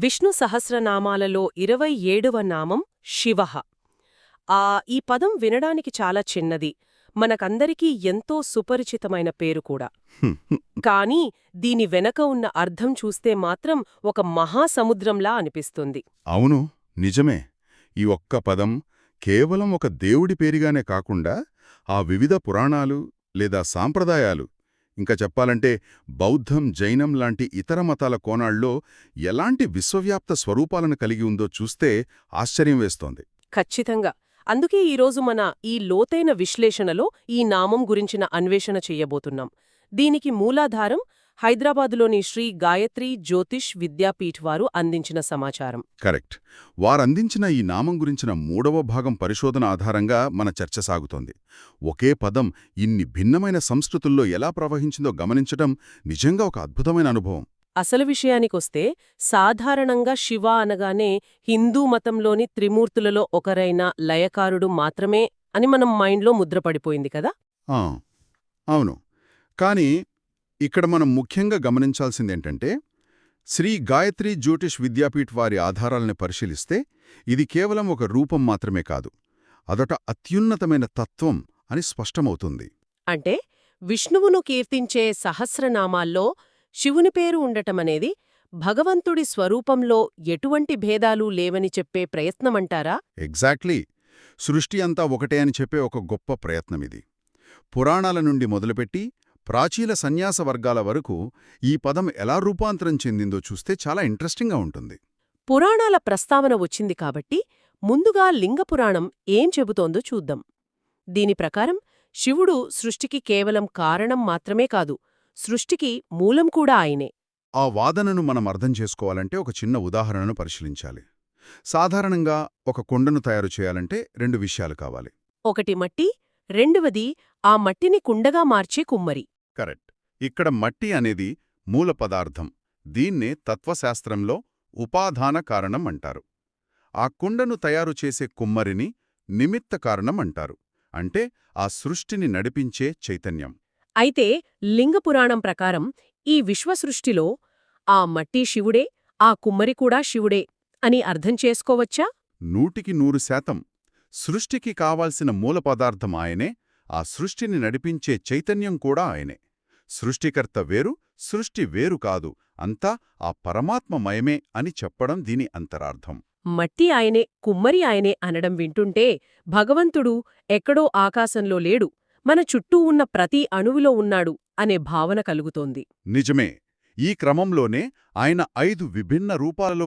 విష్ణు సహస్రనామాలలో 27వ నామం శివః. ఈ పదం వినడానికి చాలా చిన్నది, మనకందరికీ ఎంతో సుపరిచితమైన పేరు కూడా. కానీ దీని వెనక ఉన్న అర్థం చూస్తే మాత్రం ఒక మహాసముద్రంలా అనిపిస్తుంది. అవును, నిజమే. ఈ ఒక్క పదం కేవలం ఒక దేవుడి పేరుగానే కాకుండా ఆ వివిధ పురాణాలు లేదా సాంప్రదాయాలు, ఇంకా చెప్పాలంటే బౌద్ధం, జైనం లాంటి ఇతర మతాల కోణాల్లో ఎలాంటి విశ్వవ్యాప్త స్వరూపాలను కలిగి ఉందో చూస్తే ఆశ్చర్యం వేస్తోంది. ఖచ్చితంగా. అందుకే ఈరోజు మన ఈ లోతైన విశ్లేషణలో ఈ నామం గురించిన అన్వేషణ చెయ్యబోతున్నాం. దీనికి మూలాధారం హైదరాబాదులోని శ్రీ గాయత్రి జ్యోతిష్ విద్యాపీఠ్ వారు అందించిన సమాచారం. కరెక్ట్. వారందించిన ఈ నామం గురించిన 3వ భాగం పరిశోధన ఆధారంగా మన చర్చ సాగుతోంది. ఒకే పదం ఇన్ని భిన్నమైన సంస్కృతుల్లో ఎలా ప్రవహించిందో గమనించటం నిజంగా ఒక అద్భుతమైన అనుభవం. అసలు విషయానికొస్తే సాధారణంగా శివ అనగానే హిందూ మతంలోని త్రిమూర్తులలో ఒకరైన లయకారుడు మాత్రమే అని మనం మైండ్లో ముద్రపడిపోయింది కదా. ఆ, అవును. కానీ ఇక్కడ మనం ముఖ్యంగా గమనించాల్సిందేంటంటే, శ్రీ గాయత్రి జ్యోతిష్ విద్యాపీఠ్ వారి ఆధారాలను పరిశీలిస్తే ఇది కేవలం ఒక రూపం మాత్రమే కాదు, అదొక అత్యున్నతమైన తత్వం అని స్పష్టమవుతుంది. అంటే విష్ణువును కీర్తించే సహస్రనామాల్లో శివుని పేరు ఉండటమనేది భగవంతుడి స్వరూపంలో ఎటువంటి భేదాలు లేవని చెప్పే ప్రయత్నమంటారా? ఎగ్జాక్ట్లీ. సృష్టి అంతా ఒకటే అని చెప్పే ఒక గొప్ప ప్రయత్నమిది. పురాణాల నుండి మొదలుపెట్టి ప్రాచీన సన్యాస వర్గాల వరకు ఈ పదం ఎలా రూపాంతరం చెందిందో చూస్తే చాలా ఇంట్రెస్టింగ్గా ఉంటుంది. పురాణాల ప్రస్తావన వచ్చింది కాబట్టి ముందుగా లింగపురాణం ఏం చెబుతోందో చూద్దాం. దీని ప్రకారం శివుడు సృష్టికి కేవలం కారణం మాత్రమే కాదు, సృష్టికి మూలం కూడా ఆయనే. ఆ వాదనను మనం అర్థం చేసుకోవాలంటే ఒక చిన్న ఉదాహరణను పరిశీలించాలి. సాధారణంగా ఒక కొండను తయారు చేయాలంటే 2 విషయాలు కావాలి. ఒకటి మట్టి, రెండవది ఆ మట్టిని కుండగా మార్చే కుమ్మరి. కరెక్ట్. ఇక్కడ మట్టి అనేది మూల పదార్థం. దీన్నే తత్వశాస్త్రంలో ఉపాదాన కారణం అంటారు. ఆ కుండను తయారు చేసే కుమ్మరిని నిమిత్త కారణం అంటారు. అంటే ఆ సృష్టిని నడిపించే చైతన్యం. అయితే లింగపురాణం ప్రకారం ఈ విశ్వసృష్టిలో ఆ మట్టి శివుడే, ఆ కుమ్మరి కూడా శివుడే అని అర్థం చేసుకోవచ్చా? 100% సృష్టికి కావాల్సిన మూల పదార్థం ఆయనే, ఆ సృష్టిని నడిపించే చైతన్యం కూడా ఆయనే. సృష్టికర్త వేరు, సృష్టి వేరు కాదు, అంతా ఆ పరమాత్మమయమే అని చెప్పడం దీని అంతరార్థం. మట్టి ఆయనే, కుమ్మరి ఆయనే అనడం వింటుంటే భగవంతుడు ఎక్కడో ఆకాశంలో లేడు, మన చుట్టూ ఉన్న ప్రతి అణువులో ఉన్నాడు అనే భావన కలుగుతోంది. నిజమే. ఈ క్రమంలోనే ఆయన 5 విభిన్న రూపాలలో